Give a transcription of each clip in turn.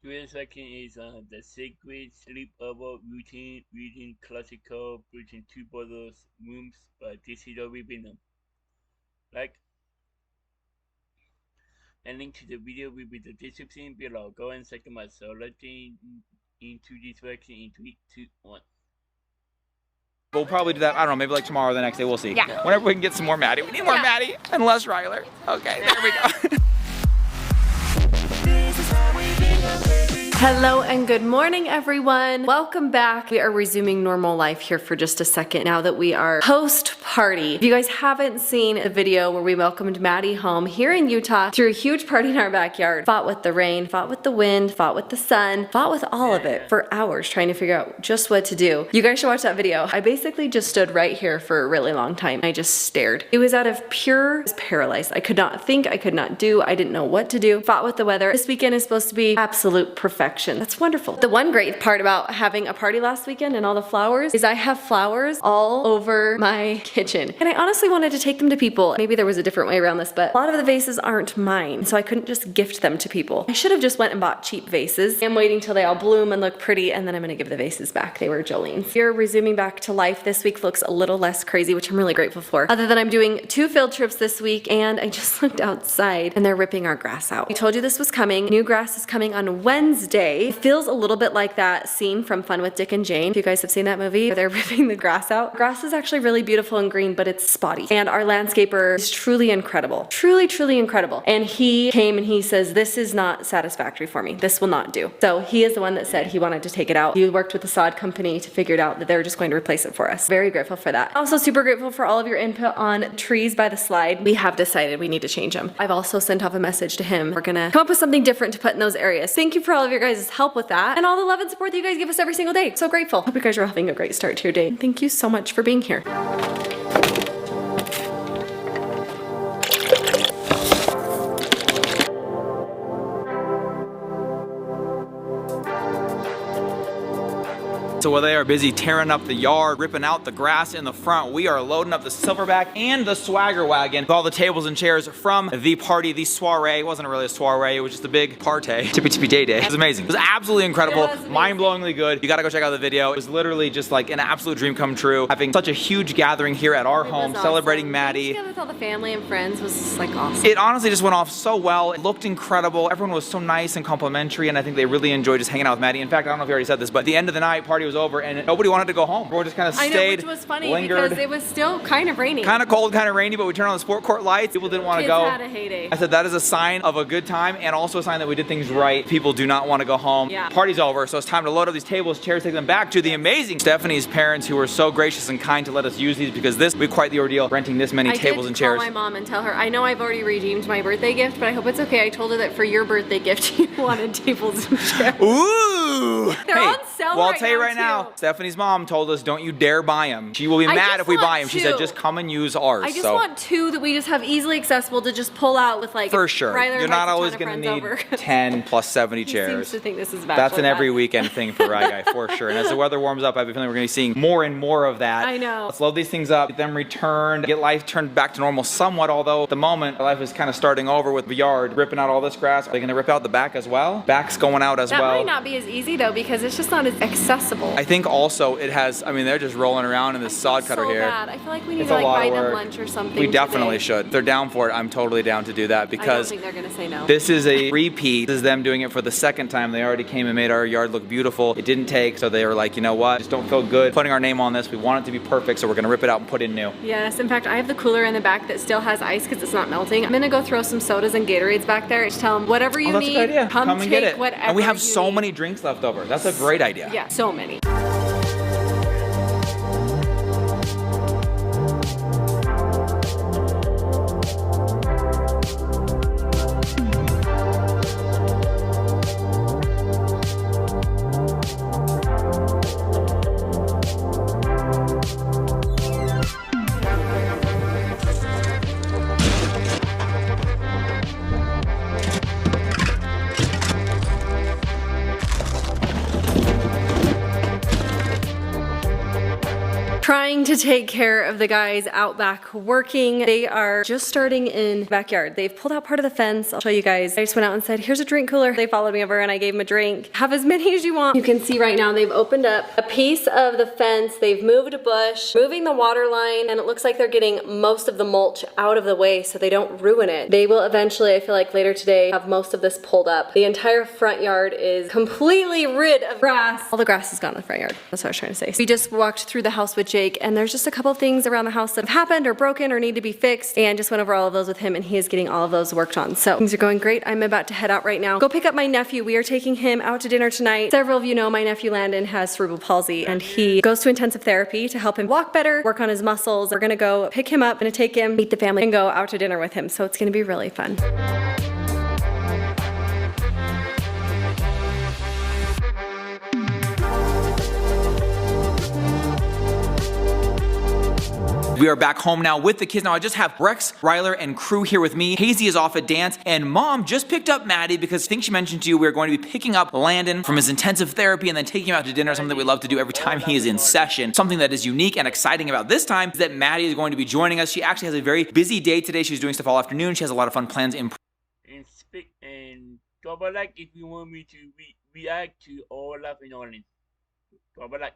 Today's second is the secret sleepover routine using classical between two bottles rooms, but this is already been like and link to the video will be the description below. Go and check them out. So let's get into this reaction in 3, 2, 1. We'll probably do that, I don't know, maybe like tomorrow or the next day, we'll see. Yeah. Whenever we can get some more Maddie. We need more Maddie and less Ryler. Okay, there we go. Hello and good morning, everyone. Welcome back. We are resuming normal life here for just a second now that we are post-party. If you guys haven't seen a video where we welcomed Maddie home here in Utah, threw a huge party in our backyard, fought with the rain, fought with the wind, fought with the sun, fought with all of it for hours trying to figure out just what to do. You guys should watch that video. I basically just stood right here for a really long time. I just stared. It was out of pure paralyzed. I could not think, I could not do, I didn't know what to do. Fought with the weather. This weekend is supposed to be absolute perfection. That's wonderful. The one great part about having a party last weekend and all the flowers is I have flowers all over my kitchen. And I honestly wanted to take them to people. Maybe there was a different way around this, but a lot of the vases aren't mine, so I couldn't just gift them to people. I should have just went and bought cheap vases. I'm waiting till they all bloom and look pretty, and then I'm gonna give the vases back. They were Jolene's. We're resuming back to life. This week looks a little less crazy, which I'm really grateful for. Other than I'm doing 2 field trips this week, and I just looked outside and they're ripping our grass out. I told you this was coming. New grass is coming on Wednesday. It feels a little bit like that scene from Fun with Dick and Jane. If you guys have seen that movie where they're ripping the grass out. Grass is actually really beautiful and green, but it's spotty. And our landscaper is truly incredible. Truly, truly incredible. And he came and he says, this is not satisfactory for me. This will not do. So he is the one that said he wanted to take it out. He worked with the sod company to figure it out that they're just going to replace it for us. Very grateful for that. Also super grateful for all of your input on trees by the slide. We have decided we need to change them. I've also sent off a message to him. We're gonna come up with something different to put in those areas. Thank you for all of your guys' help with that and all the love and support that you guys give us every single day. So grateful. Hope you guys are having a great start to your day. Thank you so much for being here. So while they are busy tearing up the yard, ripping out the grass in the front, we are loading up the silverback and the swagger wagon with all the tables and chairs from the party, the soiree. It wasn't really a soiree, it was just a big party. Tippy tippy day day. It was amazing. It was absolutely incredible, mind-blowingly good. You gotta go check out the video. It was literally just like an absolute dream come true. Having such a huge gathering here at our home, celebrating Maddie. Together with all the family and friends was just like awesome. It honestly just went off so well. It looked incredible. Everyone was so nice and complimentary, and I think they really enjoyed just hanging out with Maddie. In fact, I don't know if you already said this, but at the end of the night, party was over and nobody wanted to go home. Everyone just kind of stayed, I know, which was funny lingered. because it was still kind of rainy. Kind of cold, kind of rainy, but we turned on the sport court lights. People didn't want to go. Kids had a heyday. I said that is a sign of a good time and also a sign that we did things right. People do not want to go home. Yeah. Party's over, so it's time to load up these tables, chairs, take them back to the amazing Stephanie's parents who were so gracious and kind to let us use these because this, we quite the ordeal renting this many tables and chairs. I did call my mom and tell her, I know I've already redeemed my birthday gift, but I hope it's okay. I told her that for your birthday gift, you wanted tables and chairs. Ooh! They're on sale well, I'll right tell you now, right now, too. Stephanie's mom told us don't you dare buy them. She will be mad if we buy them. She said just come and use ours. I just want 2 that we just have easily accessible to just pull out with like. For sure. You're not always going to need 10 plus 70 chairs. He seems to think this is That's an every weekend thing for Rye Guy, for sure. And as the weather warms up, I have a feeling we're going to be seeing more and more of that. I know. Let's load these things up, get them returned, get life turned back to normal somewhat, although at the moment, life is kind of starting over with the yard, ripping out all this grass. Are they going to rip out the back as well? Back's going out as well. That might not be as easy though because it's just not as accessible. I think also it has, I mean, they're just rolling around in this sod cutter here. Bad. I feel like we need It's to like a lot buy of them work. lunch or something. We definitely today. should. If they're down for it, I'm totally down to do that because I don't think they're gonna say no. This is a repeat. This is them doing it for the second time. They already came and made our yard look beautiful. It didn't take, so they were like, you know what? Just don't feel good putting our name on this. We want it to be perfect, so we're gonna rip it out and put in new. Yes, in fact, I have the cooler in the back that still has ice because it's not melting. I'm gonna go throw some sodas and Gatorades back there. Just tell them whatever you That's need. a good idea. Come and take get it. whatever And we have you so need. many drinks left over. That's a great idea. Yeah, so many. to take care of the guys out back working. They are just starting in the backyard. They've pulled out part of the fence. I'll show you guys. I just went out and said, here's a drink cooler. They followed me over and I gave them a drink. Have as many as you want. You can see right now they've opened up a piece of the fence. They've moved a bush, moving the water line, and it looks like they're getting most of the mulch out of the way so they don't ruin it. They will eventually, I feel like later today, have most of this pulled up. The entire front yard is completely rid of grass. All the grass is gone in the front yard. That's what I was trying to say. We just walked through the house with Jake, and there's just a couple things around the house that have happened or broken or need to be fixed, and just went over all of those with him, and he is getting all of those worked on. So things are going great. I'm about to head out right now. Go pick up my nephew. We are taking him out to dinner tonight. Several of you know my nephew Landon has cerebral palsy, and he goes to intensive therapy to help him walk better, work on his muscles. We're gonna go pick him up, gonna take him, meet the family, and go out to dinner with him. So it's gonna be really fun. We are back home now with the kids. Now I just have Rex, Ryler, and crew here with me. Hazy is off at dance, and Mom just picked up Maddie because I think she mentioned to you we're going to be picking up Landon from his intensive therapy and then taking him out to dinner, something that we love to do every time he is in session. Something that is unique and exciting about this time is that Maddie is going to be joining us. She actually has a very busy day today. She's doing stuff all afternoon. She has a lot of fun plans in And speak and double like if you want me to react to all of in Orleans. Double like.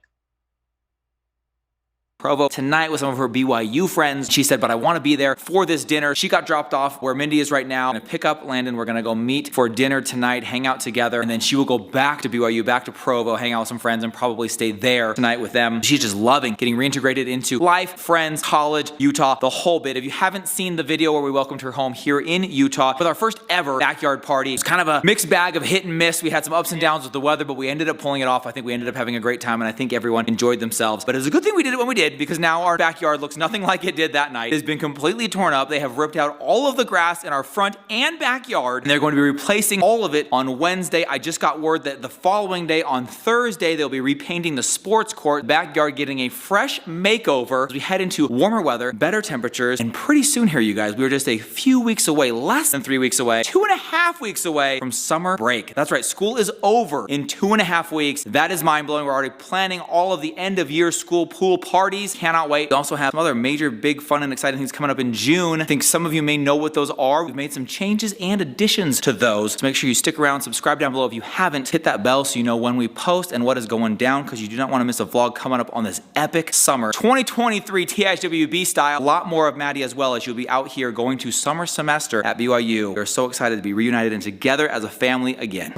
Provo tonight with some of her BYU friends. She said, but I want to be there for this dinner. She got dropped off where Mindy is right now. I'm gonna pick up Landon. We're gonna go meet for dinner tonight, hang out together, and then she will go back to BYU, back to Provo, hang out with some friends, and probably stay there tonight with them. She's just loving getting reintegrated into life, friends, college, Utah, the whole bit. If you haven't seen the video where we welcomed her home here in Utah with our first ever backyard party, it's kind of a mixed bag of hit and miss. We had some ups and downs with the weather, but we ended up pulling it off. I think we ended up having a great time, and I think everyone enjoyed themselves. But it was a good thing we did it when we did, because now our backyard looks nothing like it did that night. It has been completely torn up. They have ripped out all of the grass in our front and backyard, and they're going to be replacing all of it on Wednesday. I just got word that the following day, on Thursday, they'll be repainting the sports court, backyard getting a fresh makeover as we head into warmer weather, better temperatures, and pretty soon here, you guys, we are just a few weeks away, less than 3 weeks away, 2.5 weeks away from summer break. That's right, school is over in 2.5 weeks. That is mind-blowing. We're already planning all of the end-of-year school pool parties. Cannot wait. We also have some other major, big, fun, and exciting things coming up in June. I think some of you may know what those are. We've made some changes and additions to those. So make sure you stick around, subscribe down below if you haven't. Hit that bell so you know when we post and what is going down, because you do not want to miss a vlog coming up on this epic summer 2023 THWB style. A lot more of Maddie as well, as you'll be out here going to summer semester at BYU. We're so excited to be reunited and together as a family again.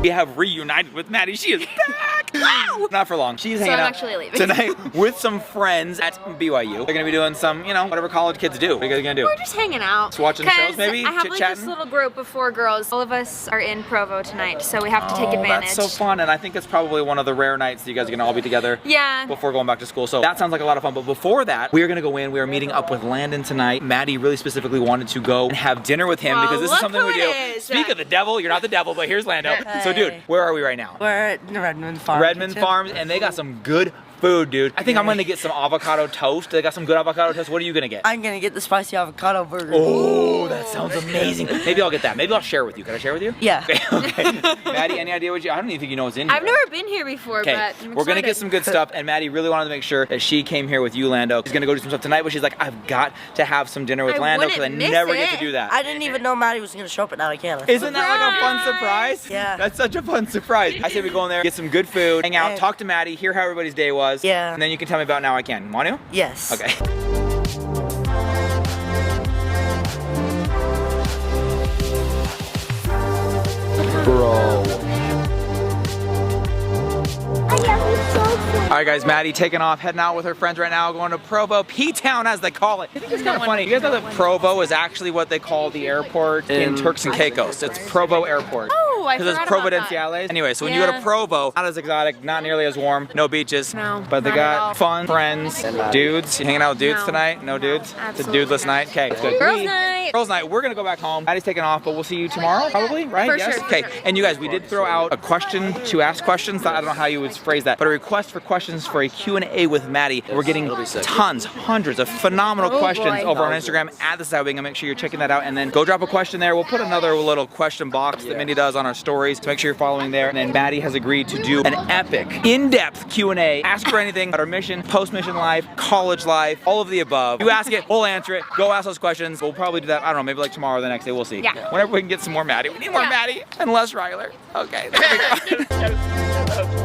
We have reunited with Maddie. She is back! Wow! Not for long. She's hanging out actually leaving tonight with some friends at BYU. They're gonna be doing some, you know, whatever college kids do. What are you guys gonna do? We're just hanging out. Just watching the shows, maybe? I have like Chit-chatting? this little group of 4 girls. All of us are in Provo tonight, so we have to take advantage. That's so fun, and I think it's probably one of the rare nights that you guys are gonna all be together. Yeah. Before going back to school. So that sounds like a lot of fun. But before that, we are gonna go in. We are meeting up with Landon tonight. Maddie really specifically wanted to go and have dinner with him because this is something we do. Speak of the devil, you're not the devil, but here's Lando. Hey. So dude, where are we right now? We're at Redmond Farms. Redmond Farms, and they got some good food, dude. I think I'm gonna get some avocado toast. They got some good avocado toast. What are you gonna get? I'm gonna get the spicy avocado burger. Oh, that sounds amazing. Maybe I'll get that. Maybe I'll share with you. Can I share with you? Yeah. Okay. Maddie, any idea what you? I don't even think you know what's in here. I've never been here before, Okay, but I'm we're gonna get excited. some good stuff, and Maddie really wanted to make sure that she came here with you, Lando. She's gonna go do some stuff tonight, but she's like, I've got to have some dinner with I Lando because I wouldn't miss never get to it. do that. I didn't even know Maddie was gonna show up at Nauticana. Isn't that like a fun surprise? Yeah. That's such a fun surprise. I say we go in there, get some good food, hang out, And- talk to Maddie, hear how everybody's day was. Yeah. And then you can tell me about Now I Can. Want to? Yes. Okay. Bro. All right, guys, Maddie taking off, heading out with her friends right now, going to Provo, P-Town as they call it. I think it's kind of funny. You guys know that Provo is actually what they call the airport in Turks and Caicos. It's Provo Airport. Oh, I Because forgot it's about that. Providenciales. Anyway, so when you go to Yeah. Provo, not as exotic, not nearly as warm, no beaches, No, but they not at all. got fun friends, dudes. You hanging out with dudes No. tonight? No dudes? It's a Absolutely dudeless not. night? Okay, it's good. Girls' night. Girls' night. We're gonna go back home. Maddie's taking off, but we'll see you tomorrow, probably, right? For Yes. sure, for Okay. sure. And you guys, we did throw out a question to ask questions. I don't know how you would phrase that, but a request for questions for a Q&A with Maddie. We're getting tons, hundreds of phenomenal questions over on Instagram at the Side Wing. Make sure you're checking that out, and then go drop a question there. We'll put another little question box that Mindy does on our stories, so make sure you're following there. And then Maddie has agreed to do an epic, in-depth Q&A. Ask her anything about our mission, post-mission life, college life, all of the above. You ask it, we'll answer it. Go ask those questions. We'll probably do that, I don't know, maybe like tomorrow or the next day. We'll see. Yeah. Whenever we can get some more Maddie. We need more Maddie and less Ryler. Okay, there we go.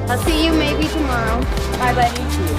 I'll see you maybe tomorrow. Bye, buddy.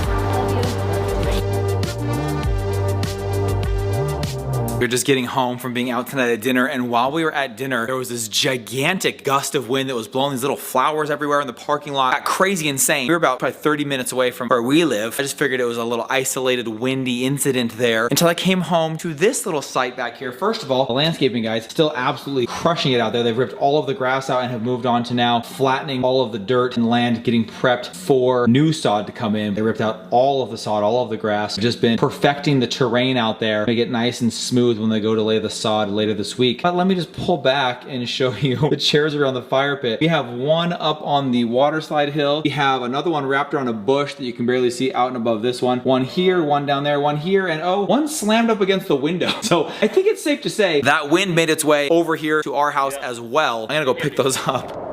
We were just getting home from being out tonight at dinner, and while we were at dinner, there was this gigantic gust of wind that was blowing these little flowers everywhere in the parking lot. Got crazy insane. We were about probably 30 minutes away from where we live. I just figured it was a little isolated windy incident there until I came home to this little site back here. First of all, the landscaping guys still absolutely crushing it out there. They've ripped all of the grass out and have moved on to now flattening all of the dirt and land, getting prepped for new sod to come in. They ripped out all of the sod, all of the grass. They've just been perfecting the terrain out there, make it nice and smooth when they go to lay the sod later this week. But let me just pull back and show you the chairs around the fire pit. We have one up on the water slide hill. We have another one wrapped around a bush that you can barely see out and above this one. One here, one down there, one here, and oh, one slammed up against the window. So I think it's safe to say that wind made its way over here to our house as well. I'm gonna go pick those up.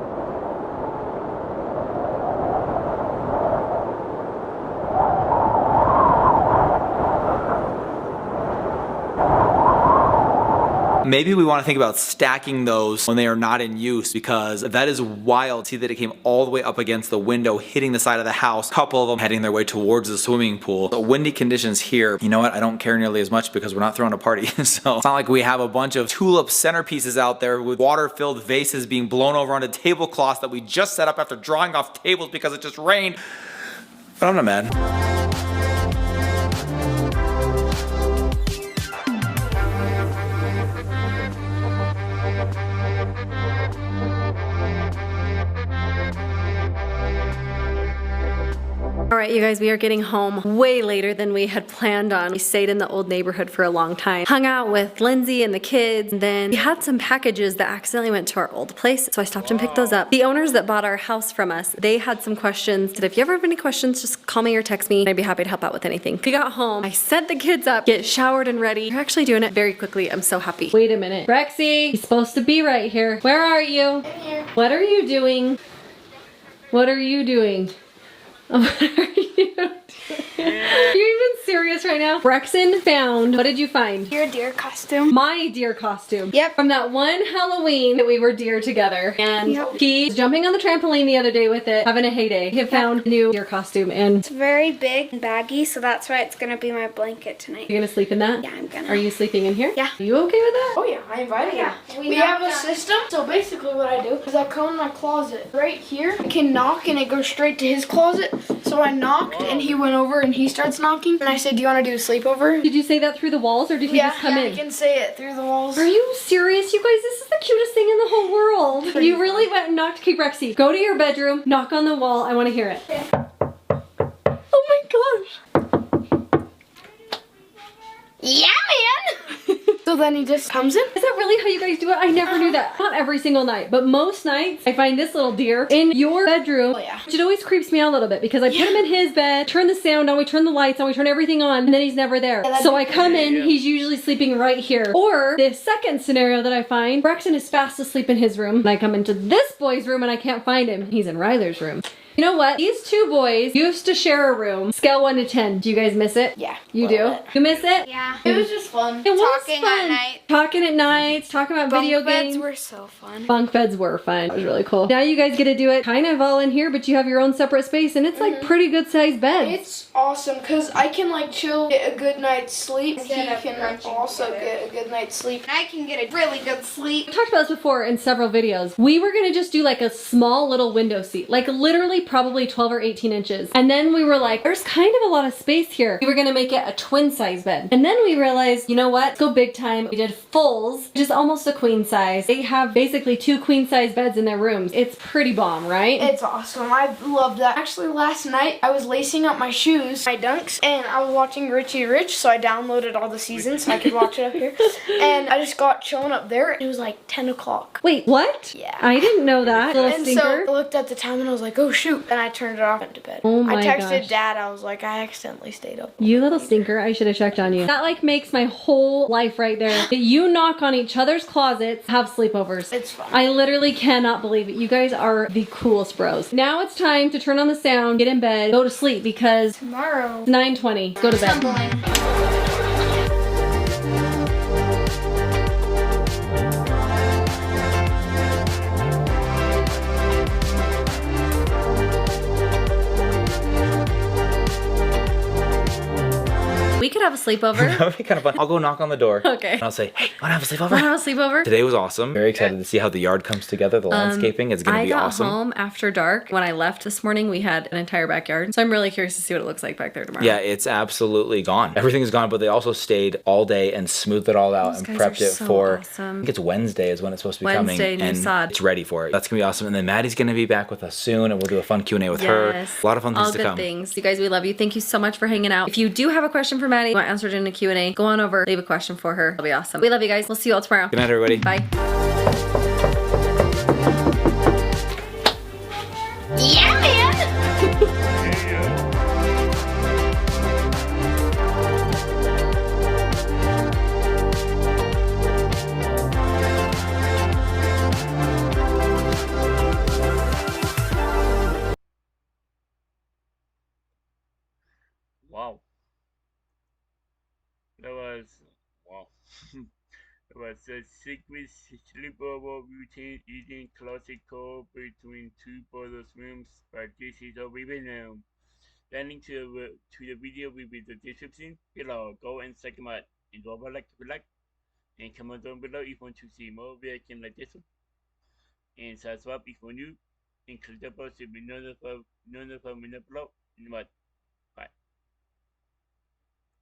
Maybe we want to think about stacking those when they are not in use, because that is wild. See that it came all the way up against the window, hitting the side of the house. A couple of them heading their way towards the swimming pool. The windy conditions here, you know what? I don't care nearly as much because we're not throwing a party. So it's not like we have a bunch of tulip centerpieces out there with water-filled vases being blown over onto tablecloths that we just set up after drawing off tables because it just rained. But I'm not mad. All right, you guys, we are getting home way later than we had planned on. We stayed in the old neighborhood for a long time, hung out with Lindsay and the kids, and then we had some packages that accidentally went to our old place, so I stopped and picked those up. The owners that bought our house from us, they had some questions. Said, if you ever have any questions, just call me or text me. I'd be happy to help out with anything. We got home, I set the kids up, get showered and ready. You're actually doing it very quickly. I'm so happy. Wait a minute. Rexy, he's supposed to be right here. Where are you? Here. What are you doing? What are you doing? What are you doing? Are you even serious right now? Brexon found, what did you find? Your deer costume. My deer costume. Yep. From that one Halloween that we were deer together. And he was jumping on the trampoline the other day with it, having a heyday. He had found a new deer costume, and It's very big and baggy, so that's why it's gonna be my blanket tonight. you're gonna sleep in that? Yeah, I'm gonna. Are you sleeping in here? Yeah. Are you okay with that? Oh yeah, I invited him. Yeah, We have a system. So basically what I do is I come in my closet right here. I can knock and it goes straight to his closet. So I knocked and he went over and he starts knocking. And I said, do you want to do a sleepover? Did you say that through the walls, or did he just come I in? can say it through the walls. Are you serious? You guys, this is the cutest thing in the whole world. You really went and knocked. Okay, Rexy, go to your bedroom, knock on the wall. I want to hear it. Oh my gosh. Yeah, man! So then he just comes in. Is that really how you guys do it? I never knew that. Not every single night, but most nights I find this little deer in your bedroom. Oh, yeah. It always creeps me out a little bit because I put him in his bed, turn the sound on, we turn the lights on, we turn everything on, and then he's never there. So I come in, he's usually sleeping right here. Or the second scenario that I find, Braxton is fast asleep in his room, and I come into this boy's room and I can't find him. He's in Ryler's room. You know what? These two boys used to share a room. Scale 1 to 10. Do you guys miss it? Yeah. You do? You miss it? Yeah. It was just fun. It was Talking fun. at night. Talking at nights, talking about video Bunk beds games. were so fun. Bunk beds were fun. It was really cool. Now you guys get to do it kind of all in here, but you have your own separate space, and it's like pretty good sized beds. It's awesome because I can like chill, get a good night's sleep. He can also get a good night's sleep. And I can get a really good sleep. We talked about this before in several videos. We were gonna just do like a small little window seat, like literally probably 12 or 18 inches. And then we were like, there's kind of a lot of space here. We were gonna make it a twin size bed. And then we realized, you know what? Let's go big time. We did fulls, which is almost a queen size. They have basically 2 queen size beds in their rooms. It's pretty bomb, right? It's awesome. I love that. Actually, last night I was lacing up my shoes, my dunks, and I was watching Richie Rich, so I downloaded all the seasons so I could watch it up here. And I just got chilling up there. It was like 10 o'clock. Wait, what? Yeah. I didn't know that. Little And stinker. so I looked at the time and I was like, oh shoot. And I turned it off and went to bed. Oh my I texted gosh. Dad. I was like, I accidentally stayed up. You little stinker, I should have checked on you. That like makes my whole life right there. That you knock on each other's closets, have sleepovers. It's fun. I literally cannot believe it. You guys are the coolest bros. Now it's time to turn on the sound, get in bed, go to sleep because Tomorrow. it's 9:20. Go to bed. Tumbling. We could have a sleepover. That would be kind of fun. I'll go knock on the door. Okay. And I'll say, hey, wanna have a sleepover? Wanna have a sleepover? Today was awesome. Very excited to see how the yard comes together, the landscaping. It's gonna be awesome. I got home after dark. When I left this morning, we had an entire backyard. So I'm really curious to see what it looks like back there tomorrow. Yeah, it's absolutely gone. Everything is gone, but they also stayed all day and smoothed it all out Those and guys prepped are it so for, awesome. I think it's Wednesday is when it's supposed to be Wednesday, coming. new And sod. it's ready for it. That's gonna be awesome. And then Maddie's gonna be back with us soon and we'll do a fun Q&A with her. Yes. A lot of fun things All to good come. things. You guys, we love you. Thank you so much for hanging out. If you do have a question for Maddie, you want answered in a Q&A, go on over, leave a question for her. It'll be awesome. We love you guys. We'll see you all tomorrow. Good night, everybody. Bye. Yeah, man. Wow. That was wow. That was a secret sleepover routine eating classical between 2 brothers' rooms by this is a video. The link to the video will be in the description below. Go and check them out. And don't forget to like and comment down below if you want to see more reaction like this one. And subscribe if you're new and click the bell to be notified when I upload. And what?